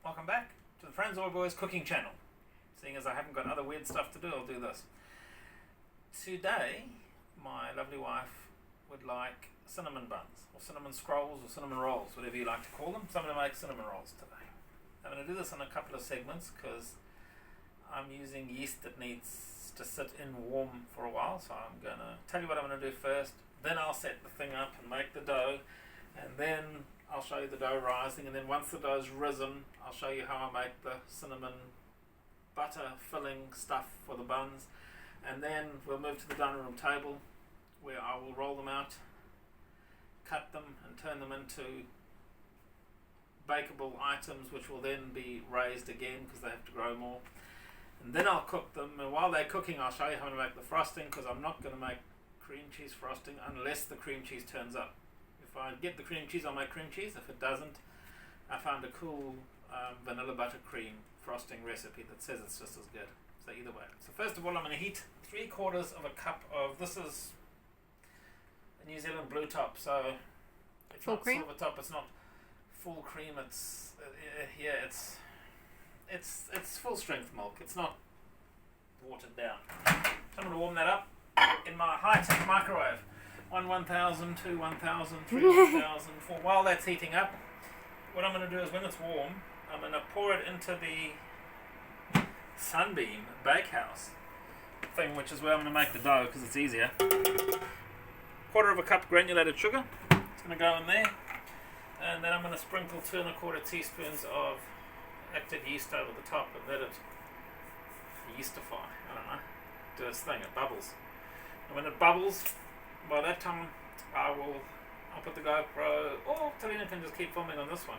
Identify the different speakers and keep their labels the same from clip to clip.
Speaker 1: Welcome back to the Friends Or Boys cooking channel. Seeing as I haven't got other weird stuff to do, I'll do this. Today, my lovely wife would like cinnamon buns, or cinnamon scrolls, or cinnamon rolls, whatever you like to call them. So I'm going to make cinnamon rolls today. I'm going to do this in a couple of segments because I'm using yeast that needs to sit in warm for a while. So I'm going to tell you what I'm going to do first, then I'll set the thing up and make the dough, and then I'll show you the dough rising, and then once the dough's risen, I'll show you how I make the cinnamon butter filling stuff for the buns, and then we'll move to the dining room table where I will roll them out, cut them and turn them into bakeable items, which will then be raised again because they have to grow more, and then I'll cook them. And while they're cooking, I'll show you how to make the frosting, because I'm not going to make cream cheese frosting unless the cream cheese turns up. If I get the cream cheese, I'll make cream cheese. If it doesn't, I found a cool vanilla buttercream frosting recipe that says it's just as good. So either way. So first of all, I'm going to heat 3/4 of a cup of, this is a New Zealand blue top, so it's
Speaker 2: full
Speaker 1: not
Speaker 2: cream?
Speaker 1: silver top, it's not full cream, it's it's full strength milk. It's not watered down. So I'm going to warm that up in my high-tech microwave. 1000, 2 1000, 3 1000, 4. While that's heating up, what I'm going to do is when it's warm, I'm going to pour it into the Sunbeam Bakehouse thing, which is where I'm going to make the dough because it's easier. 1/4 cup granulated sugar. It's going to go in there, and then I'm going to sprinkle 2 1/4 teaspoons of active yeast over the top and let it yeastify. I don't know, do its thing. It bubbles, and when it bubbles, by that time, I'll put the GoPro, or Talina can just keep filming on this one.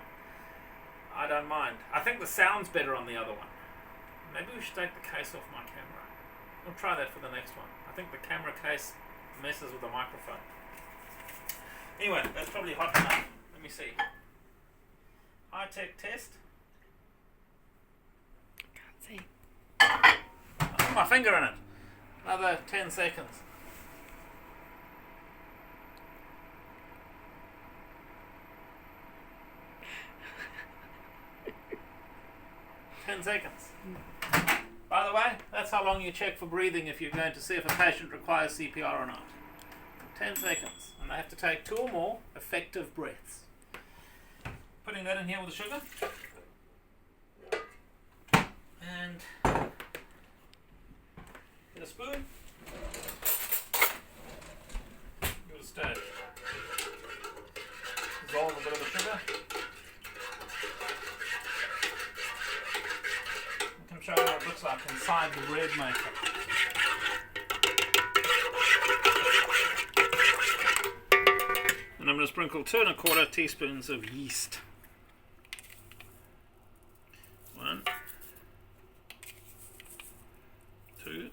Speaker 1: I don't mind. I think the sound's better on the other one. Maybe we should take the case off my camera. We'll try that for the next one. I think the camera case messes with the microphone. Anyway, that's probably hot enough. Let me see. High-tech test.
Speaker 2: Can't see.
Speaker 1: I put my finger in it. Another 10 seconds. 10 seconds. By the way, that's how long you check for breathing if you're going to see if a patient requires CPR or not. 10 seconds. And they have to take 2 or more effective breaths. Putting that in here with the sugar. And get a spoon. Give it a stir. Dissolve a bit of the sugar. Show you what it looks like inside the bread maker. And I'm going to sprinkle 2 1/4 teaspoons of yeast. 1, 2,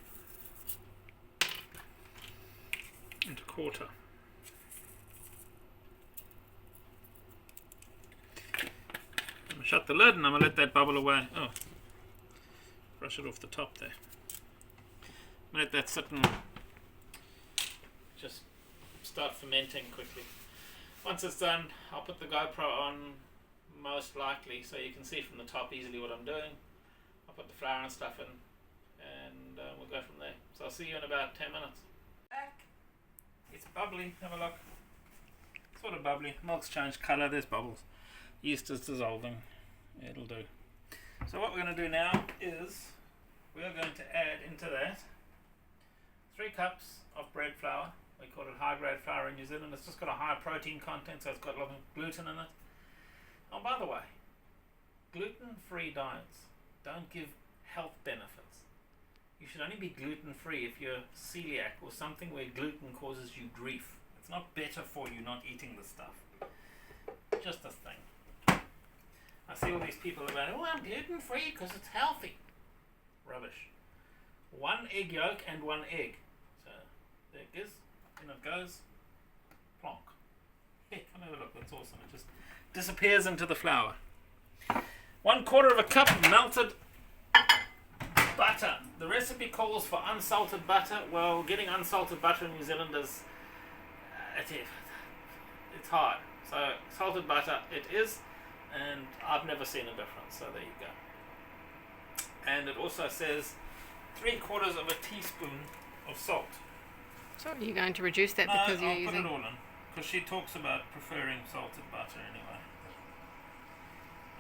Speaker 1: and 1/4. I'm going to shut the lid and I'm going to let that bubble away. Oh. Brush it off the top there. Let that sit and just start fermenting quickly. Once it's done, I'll put the GoPro on, most likely, so you can see from the top easily what I'm doing. I'll put the flour and stuff in, and we'll go from there. So I'll see you in about 10 minutes. Back. It's bubbly. Have a look. Sort of bubbly. Milk's changed colour. There's bubbles. Yeast is dissolving. It'll do. So what we're going to do now is we are going to add into that 3 cups of bread flour. We call it high grade flour in New Zealand. It's just got a high protein content, so it's got a lot of gluten in it. Oh, by the way, gluten-free diets don't give health benefits. You should only be gluten-free if you're celiac or something where gluten causes you grief. It's not better for you not eating the stuff. Just a thing. I see all these people about, oh, I'm gluten-free because it's healthy. Rubbish. 1 egg yolk and 1 egg. So there it is. In it goes. Plonk. Yeah, come have a look. That's awesome. It just disappears into the flour. 1/4 cup of melted butter. The recipe calls for unsalted butter. Well, getting unsalted butter in New Zealand is it's hard. So salted butter it is. and I've never seen a difference, so there you go. And it also says 3/4 of a teaspoon of salt.
Speaker 2: So are you going to reduce that
Speaker 1: No,
Speaker 2: because you're
Speaker 1: I'll
Speaker 2: using...
Speaker 1: put it all in, because she talks about preferring salted butter anyway.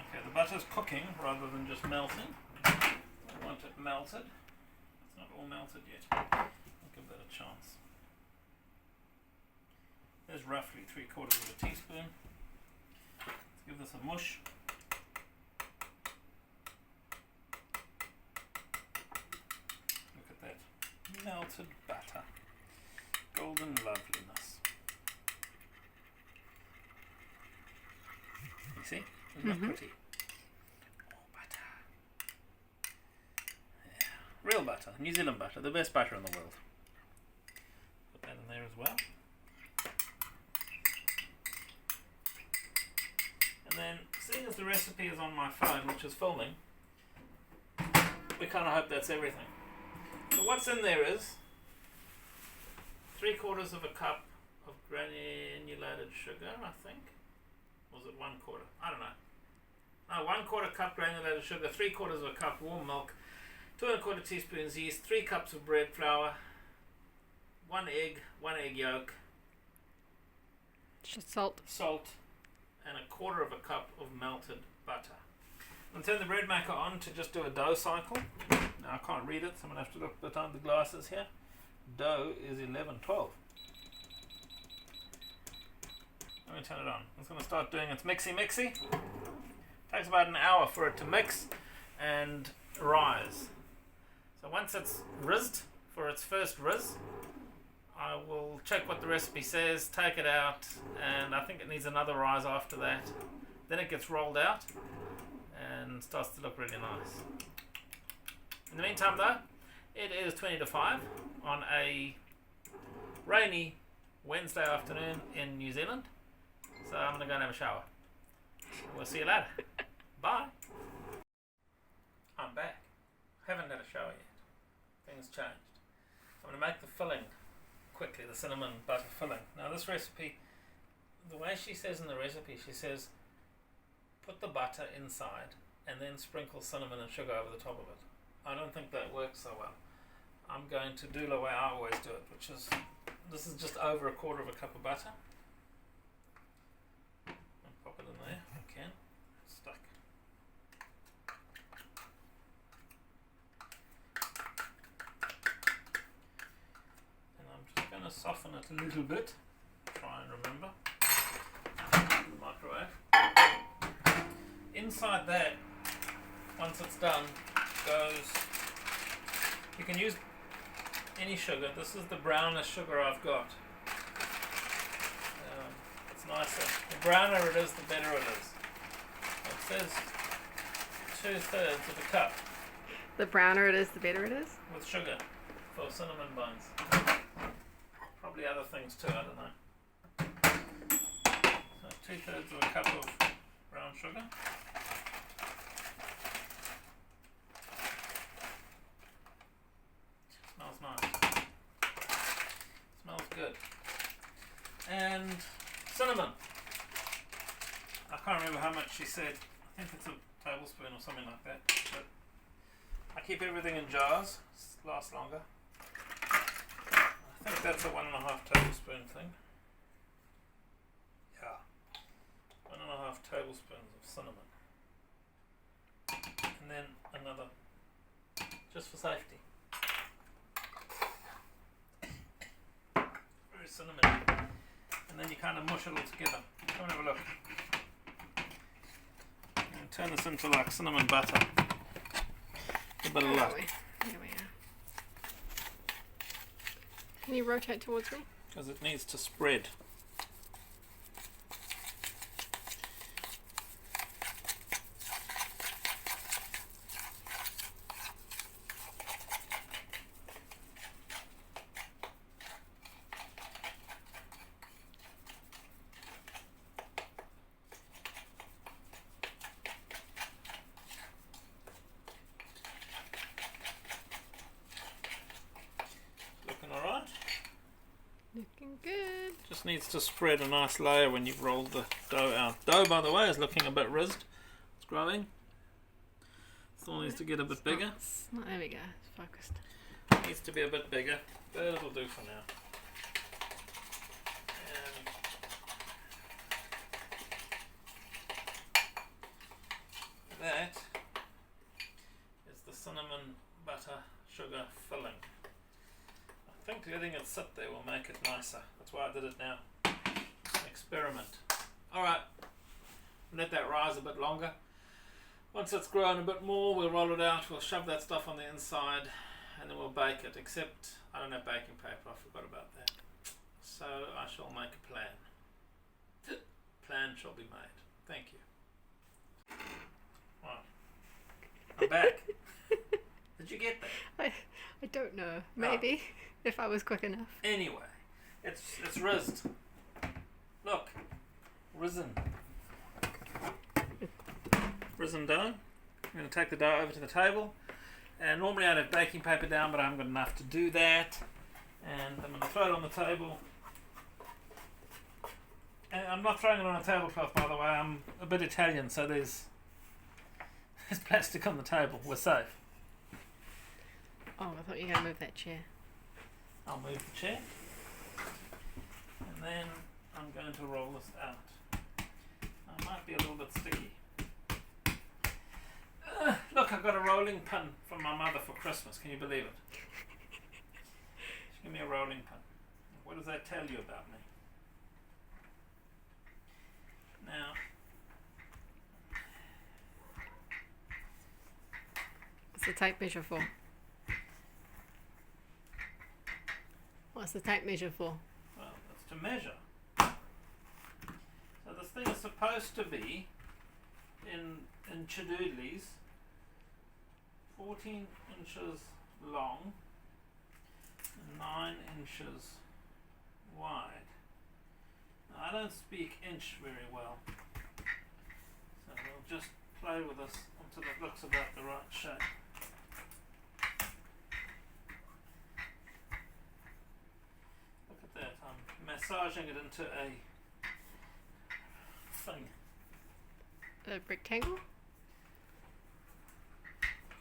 Speaker 1: Okay, the butter's cooking rather than just melting. I want it melted. It's not all melted yet. I'll give that a chance. There's roughly 3/4 of a teaspoon. Let's give this a mush. Look at that. Melted butter. Golden loveliness. You see? Isn't that pretty? Oh, butter. Yeah. Real butter. New Zealand butter. The best butter in the world. Put that in there as well. And then, seeing as the recipe is on my phone, which is filming, we kind of hope that's everything. So what's in there is 3/4 of a cup of granulated sugar, I think. Or was it 1/4? I don't know. No, 1/4 cup granulated sugar, 3/4 of a cup warm milk, 2 1/4 teaspoons yeast, 3 cups of bread flour, 1 egg yolk,
Speaker 2: Just salt.
Speaker 1: and 1/4 of a cup of melted butter. I'm going to turn the bread maker on to just do a dough cycle. Now I can't read it, so I'm going to have to look behind the glasses here. Dough is 11:12. Let me turn it on. It's going to start doing its mixy. Takes about an hour for it to mix and rise. So once it's rizzed for its first rizz, I will check what the recipe says, take it out, and I think it needs another rise after that. Then it gets rolled out and starts to look really nice. In the meantime though, it is 20 to 5 on a rainy Wednesday afternoon in New Zealand. So I'm going to go and have a shower. We'll see you later. Bye. I'm back. Haven't had a shower yet. Things changed. So I'm going to make the filling quickly, the cinnamon butter filling. Now this recipe, the way she says in the recipe, she says put the butter inside and then sprinkle cinnamon and sugar over the top of it. I don't think that works so well. I'm going to do the way I always do it, which is, this is just over 1/4 of a cup of butter. I'll pop it in there if I can. It's stuck. And I'm just going to soften it a little bit. Try and remember. Microwave. Inside that, once it's done, goes, you can use any sugar. This is the brownest sugar I've got. It's nicer. The browner it is, the better it is. It says 2/3 of a cup
Speaker 2: The browner it is, the better it is?
Speaker 1: with sugar for cinnamon buns. Probably other things too, I don't know. So 2/3 of a cup of brown sugar. Smells nice. Smells good. And cinnamon. I can't remember how much she said. I think it's a tablespoon or something like that. But I keep everything in jars. It lasts longer. I think that's a 1.5 tablespoon thing. Yeah. 1.5 tablespoons of cinnamon. And then another, just for safety. Very cinnamony. And then you kind of mush it all together. Come and have a look. And turn this into like cinnamon butter. A bit of luck.
Speaker 2: There we are. Can you rotate towards me?
Speaker 1: Because it needs to spread. Looking alright?
Speaker 2: Looking good.
Speaker 1: Just needs to spread a nice layer when you've rolled the dough out. Dough, by the way, is looking a bit rizzed. It's growing. Still needs to get a bit bigger.
Speaker 2: There we go. It's focused.
Speaker 1: Needs to be a bit bigger, but it'll do for now. And that is the cinnamon butter sugar filling. I think letting it sit there will make it nicer. That's why I did it now. It's an experiment. Alright, let that rise a bit longer. Once it's grown a bit more, we'll roll it out, we'll shove that stuff on the inside, and then we'll bake it, except I don't have baking paper, I forgot about that. So I shall make a plan. Plan shall be made. Thank you. Right. I'm back. Did you get that?
Speaker 2: I don't know. Maybe. If I was quick enough.
Speaker 1: Anyway, it's rizzed. Look. Risen. Risen dough. I'm going to take the dough over to the table. And normally I'd have baking paper down, but I haven't got enough to do that. And I'm going to throw it on the table. And I'm not throwing it on a tablecloth, by the way. I'm a bit Italian, so there's plastic on the table. We're safe.
Speaker 2: Oh, I thought you were going to move that chair.
Speaker 1: I'll move the chair. And then I'm going to roll this out. I might be a little bit sticky. Look, I've got a rolling pin from my mother for Christmas. Can you believe it? She gave me a rolling pin. What does that tell you about me? Now,
Speaker 2: what's the tape measure for? What's the tape measure for?
Speaker 1: Well, it's to measure. So this thing is supposed to be in chidoodlies 14 inches long and 9 inches wide. Now, I don't speak inch very well, so we'll just play with this until it looks about the right shape. Look at that, I'm massaging it into a thing.
Speaker 2: A rectangle?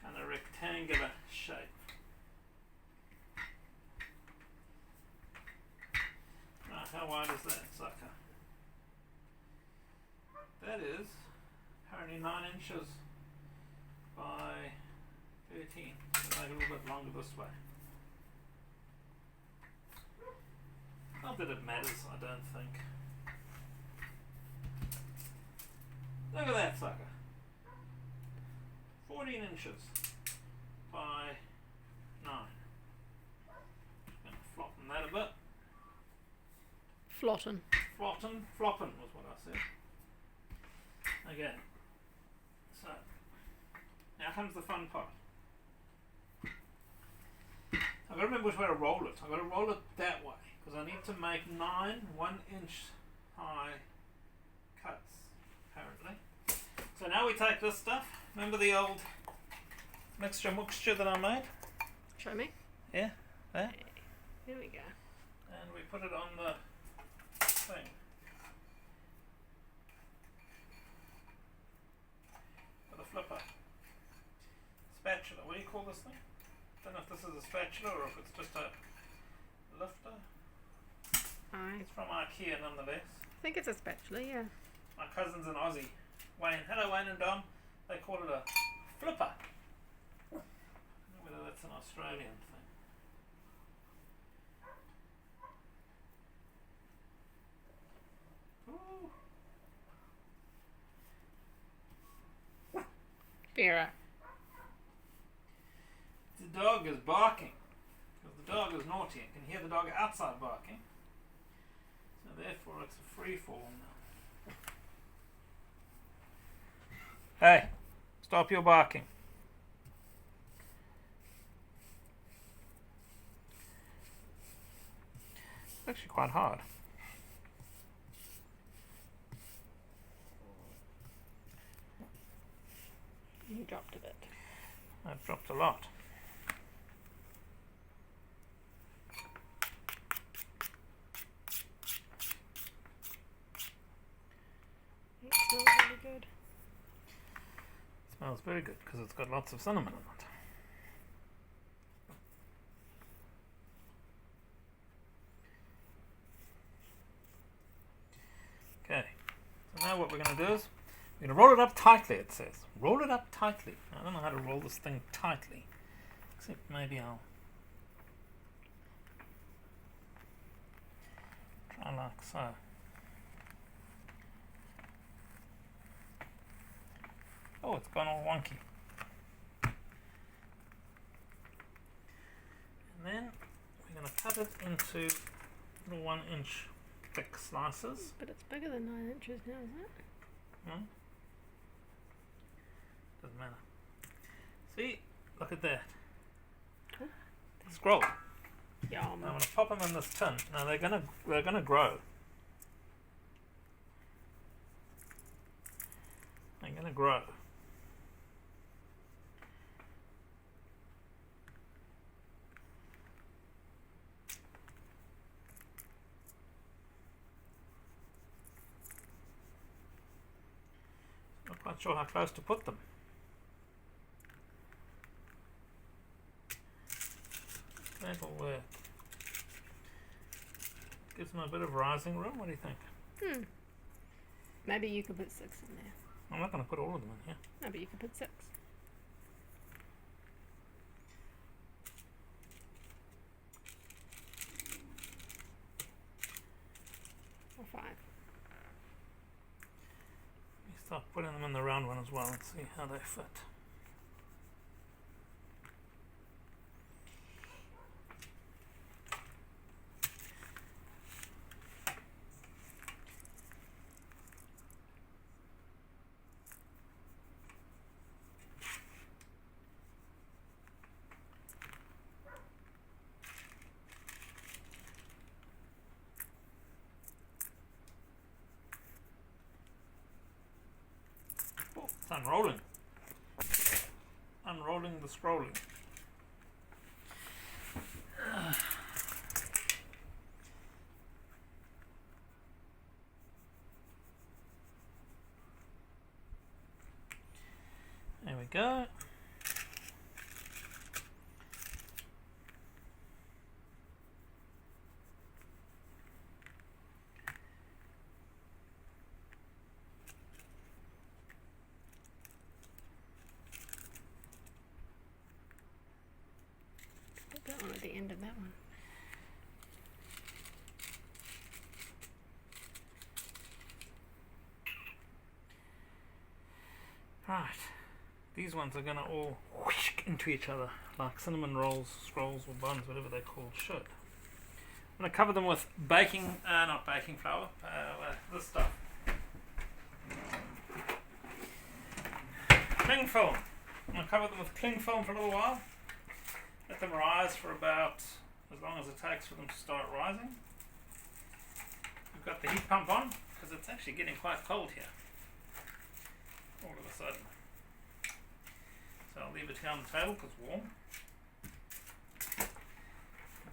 Speaker 1: Kind of rectangular shape. Right, how wide is that sucker? That is apparently 9 inches by 13. So make it a little bit longer this way. Not that it matters, I don't think. Look at that sucker. 14 inches by 9. Gonna floppen that a bit.
Speaker 2: Flotten.
Speaker 1: Floppin was what I said. Again. So, now comes the fun part. I've got to remember which way to roll it. I've got to roll it that way, because I need to make 9 1-inch high cuts, apparently. So now we take this stuff. Remember the old mixture that I made?
Speaker 2: Show me.
Speaker 1: Yeah, there.
Speaker 2: Here we go.
Speaker 1: And we put it on the thing. With a flipper. Spatula. What do you call this thing? I don't know if this is a spatula or if it's just a lifter. It's from IKEA nonetheless.
Speaker 2: I think it's a spatula, yeah.
Speaker 1: My cousin's in Aussie. Wayne. Hello, Wayne and Dom. They call it a flipper. I don't know whether that's an Australian thing. Ooh.
Speaker 2: Vera.
Speaker 1: The dog is barking. Because the dog is naughty and can hear the dog outside barking. So therefore it's a free fall now. Hey, stop your barking. It's actually quite hard.
Speaker 2: You dropped a bit.
Speaker 1: I've dropped a lot.
Speaker 2: good.
Speaker 1: Smells very good because it's got lots of cinnamon in it. Okay, so now what we're going to do is we're going to roll it up tightly, it says. Roll it up tightly. I don't know how to roll this thing tightly, except maybe I'll try like so. Oh, it's gone all wonky. And then we're going to cut it into little 1-inch thick slices.
Speaker 2: But it's bigger than 9 inches now, isn't it?
Speaker 1: Hmm? Doesn't matter. See? Look at that.
Speaker 2: Cool.
Speaker 1: Scroll.
Speaker 2: Yum.
Speaker 1: I'm going to pop them in this tin. Now they're gonna grow. They're gonna grow. Not quite sure how close to put them. That'll work. Gives them a bit of rising room. What do you think?
Speaker 2: Maybe you could put 6 in there.
Speaker 1: I'm not going to put all of them in here.
Speaker 2: No, but you could put 6. Or 5.
Speaker 1: Let me start putting them in the round one as well and see how they fit. Oh, it's unrolling. Unrolling the scrolling. There we go.
Speaker 2: Put that one at the end of that one.
Speaker 1: Right. These ones are going to all whisk into each other like cinnamon rolls, scrolls or buns, whatever they're called, should. I'm going to cover them with not baking flour, this stuff. Cling film. I'm going to cover them with cling film for a little while. Let them rise for about as long as it takes for them to start rising. We've got the heat pump on because it's actually getting quite cold here all of a sudden. So I'll leave it here on the table because it's warm.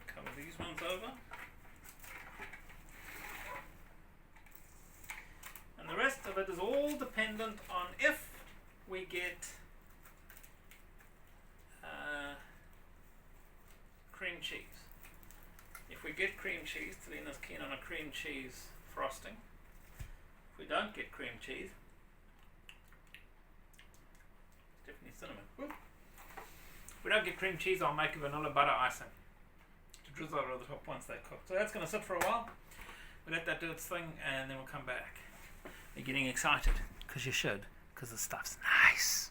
Speaker 1: Cover these ones over. And the rest of it is all dependent on if we get cream cheese. If we get cream cheese, Talina's keen on a cream cheese frosting. If we don't get cream cheese, definitely cinnamon. Woo. If we don't get cream cheese, I'll make a vanilla butter icing to drizzle over the top once they're cooked. So that's going to sit for a while. We'll let that do its thing and then we'll come back. You're getting excited, because you should, because the stuff's nice.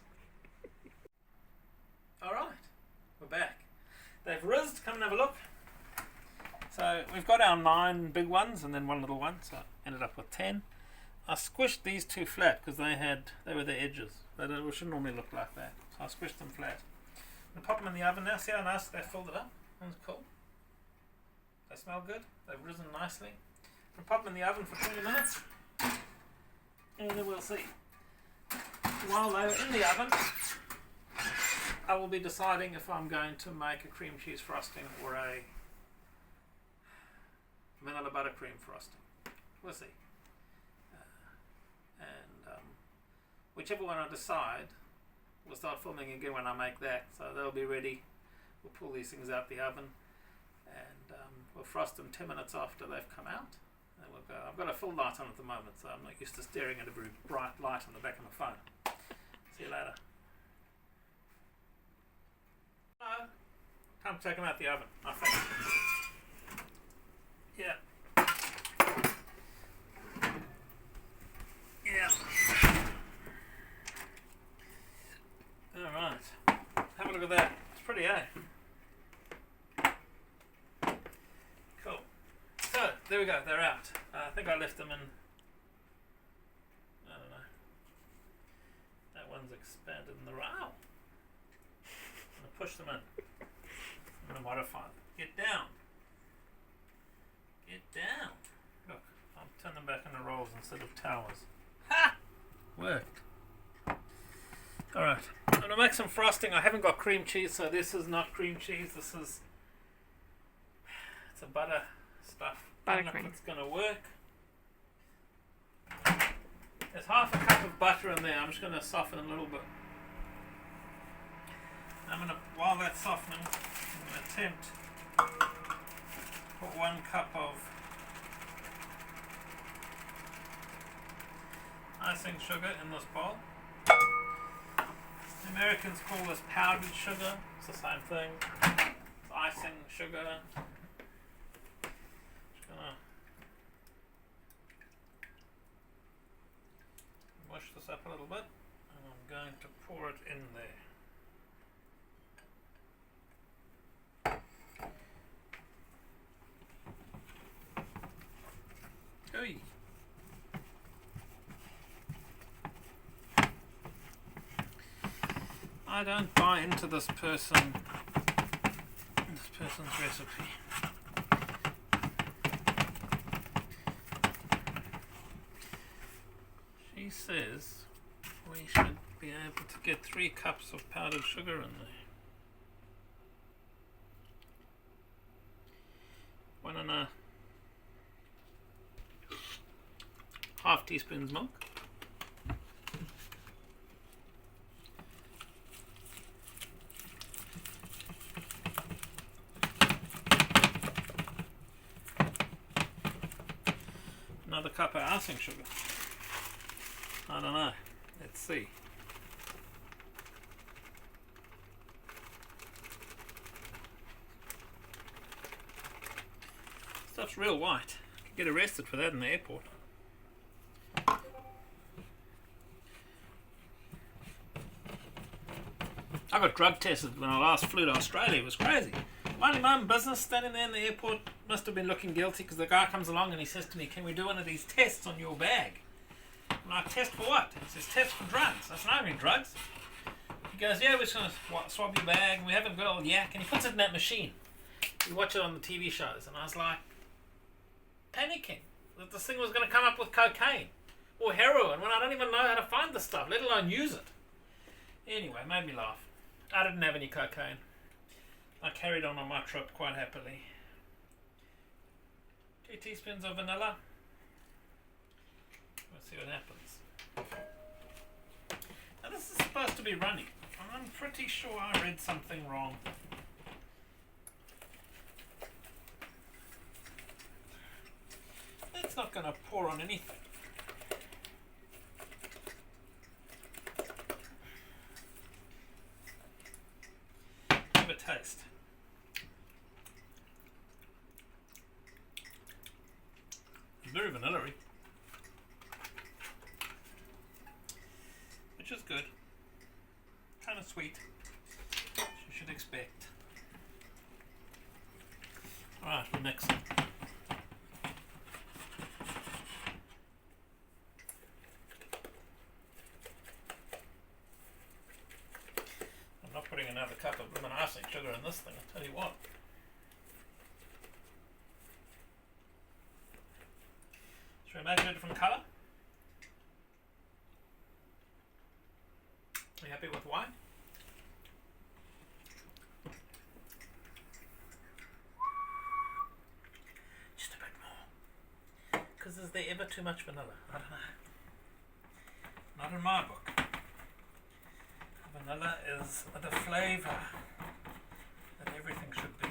Speaker 1: Alright, we're back. They've rizzed, come and have a look. So we've got our 9 big ones and then 1 little one, so I ended up with 10. I squished these 2 flat because they were the edges. They shouldn't normally look like that. So I squished them flat. I'm going to pop them in the oven now. See how nice they filled it up? That's cool. They smell good. They've risen nicely. I'm going to pop them in the oven for 20 minutes. And then we'll see. While they're in the oven, I will be deciding if I'm going to make a cream cheese frosting or a vanilla buttercream frosting. We'll see. whichever one I decide, we'll start filming again when I make that. So they'll be ready. We'll pull these things out the oven, and we'll frost them 10 minutes after they've come out. And we'll go. I've got a full light on at the moment, so I'm not used to staring at a very bright light on the back of my phone. See you later. Hello. Time to take them out the oven, I think. Yeah. Yeah. Alright. Have a look at that. It's pretty, eh? Cool. So, there we go. They're out. I think I left them in... I don't know. That one's expanded in the row. I'm going to push them in. I'm going to modify them. Get down. Get down. Look, I'll turn them back into rolls instead of towers. Ha! Worked. Alright. I'm going to make some frosting. I haven't got cream cheese, so this is not cream cheese. This is... It's a butter stuff. I don't know if it's going to work. There's half a cup of butter in there. I'm just going to soften a little bit. I'm going to, while that's softening, I'm going to attempt put 1 cup of icing sugar in this bowl. The Americans call this powdered sugar. It's the same thing. It's icing sugar. Just gonna mush this up a little bit, and I'm going to pour it in there. Hey. I don't buy into this person's recipe. She says we should be able to get 3 cups of powdered sugar in there. 1.5 teaspoons milk. Another cup of icing sugar. I don't know. Let's see. Stuff's real white. You could get arrested for that in the airport. I got drug tested when I last flew to Australia. It was crazy. Minding my own business, standing there in the airport, must have been looking guilty because the guy comes along and he says to me, "Can we do one of these tests on your bag?" I'm like, "Test for what?" He says, "Test for drugs." I said, "I don't need drugs." He goes, "Yeah, we're just going to swab your bag and we have a good old yak," and he puts it in that machine. We watch it on the TV shows, and I was like, panicking that this thing was going to come up with cocaine or heroin when I don't even know how to find the stuff, let alone use it. Anyway, it made me laugh. I didn't have any cocaine. I carried on my trip quite happily. 2 teaspoons of vanilla. Let's see what happens. Now this is supposed to be runny. I'm pretty sure I read something wrong. It's not going to pour on anything. Give it a taste. It's very vanilla-y, which is good. Kind of sweet, as you should expect. Alright, we'll mix it. I'm not putting another cup of lemon icing sugar in this thing, I'll tell you what. Should we make it a different colour? Are you happy with white? Just a bit more. Because is there ever too much vanilla? I don't know. Not in my book. Vanilla is the flavour that everything should be.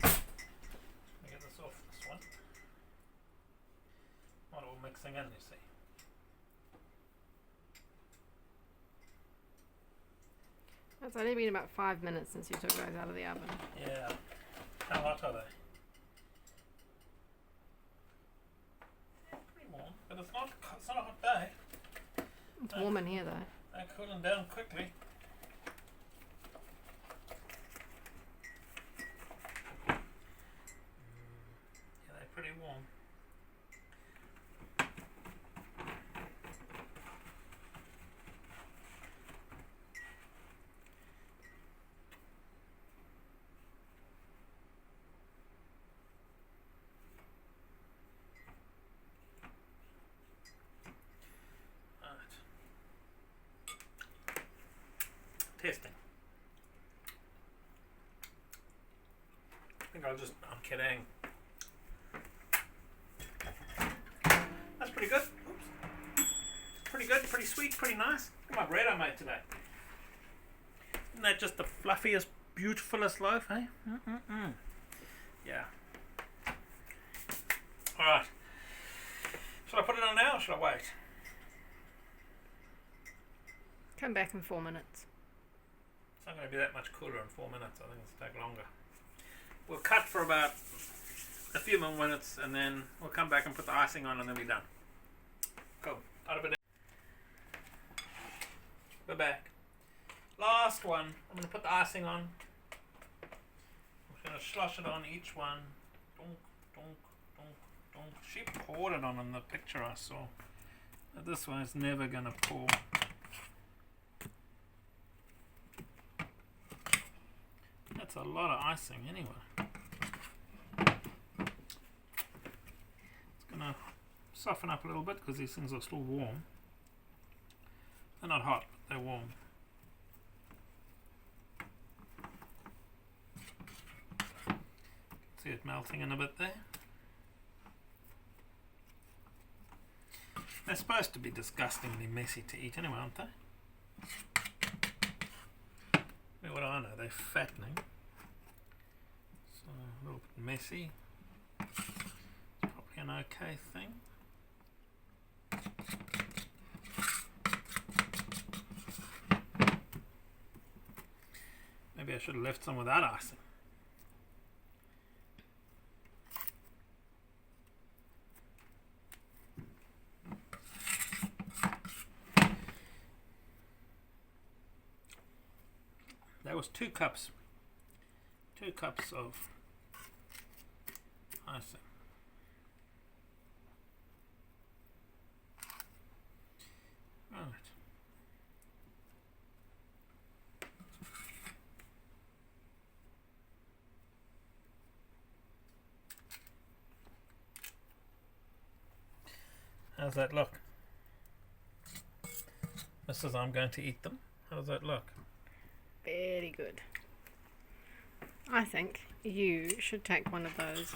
Speaker 1: Let me get this off this one. Not all mixing in, you see.
Speaker 2: It's only been about 5 minutes since you took those out of the oven.
Speaker 1: Yeah. How hot are they? Pretty warm, but it's not a hot day.
Speaker 2: It's warm in here though.
Speaker 1: They're cooling down quickly. Yeah, they're pretty warm. Testing. I think I'm kidding. That's pretty good. Oops. Pretty good, pretty sweet, pretty nice. Look at my bread I made today. Isn't that just the fluffiest, beautifulest loaf, eh? Yeah. Alright. Should I put it on now or should I wait?
Speaker 2: Come back in 4 minutes.
Speaker 1: It's not going to be that much cooler in 4 minutes. I think it'll take longer. We'll cut for about a few more minutes and then we'll come back and put the icing on and then we're done. Cool. Out of it. We're back. Last one. I'm going to put the icing on. I'm going to slosh it on each one. Donk, donk, donk, donk. She poured it on in the picture I saw. But this one is never going to pour. That's a lot of icing anyway. It's going to soften up a little bit because these things are still warm. They're not hot, but they're warm. See it melting in a bit there. They're supposed to be disgustingly messy to eat anyway, aren't they? What do I know? They're fattening. So a little bit messy. It's probably an okay thing. Maybe I should have left some without icing. That was 2 cups. 2 cups of icing. Right. How's that look? Mrs. I'm going to eat them. How does that look?
Speaker 2: Very good. I think you should take one of those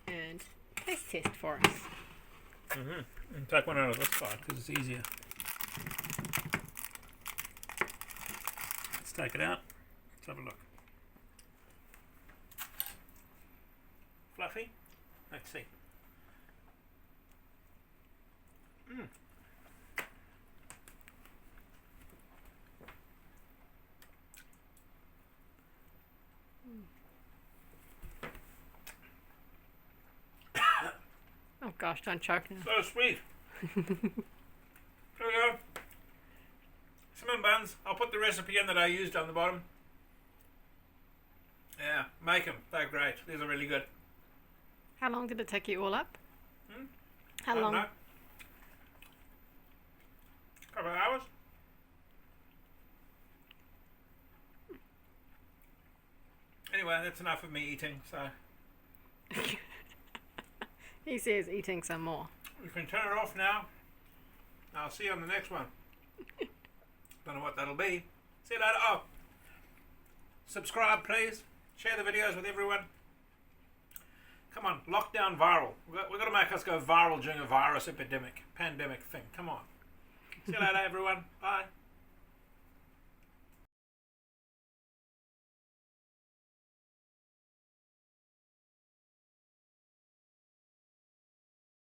Speaker 2: and taste test for us.
Speaker 1: And take one out of this side because it's easier. Let's take it out. Let's have a look. Fluffy? Let's see.
Speaker 2: Oh gosh, don't choke now.
Speaker 1: So sweet. Here we go. Cinnamon buns. I'll put the recipe in that I used on the bottom. Yeah, make them. They're great. These are really good.
Speaker 2: How long did it take you all up? How
Speaker 1: I don't
Speaker 2: long?
Speaker 1: know. Couple of hours. Anyway, that's enough of me eating, so
Speaker 2: He says eating some more.
Speaker 1: you can turn it off now. I'll see you on the next one. Don't know what that'll be. See you later. Oh, subscribe please. Share the videos with everyone. Come on.
Speaker 3: Come on, lockdown viral. We've got to make us go viral during a virus pandemic thing. Come on. See you later, everyone. Bye.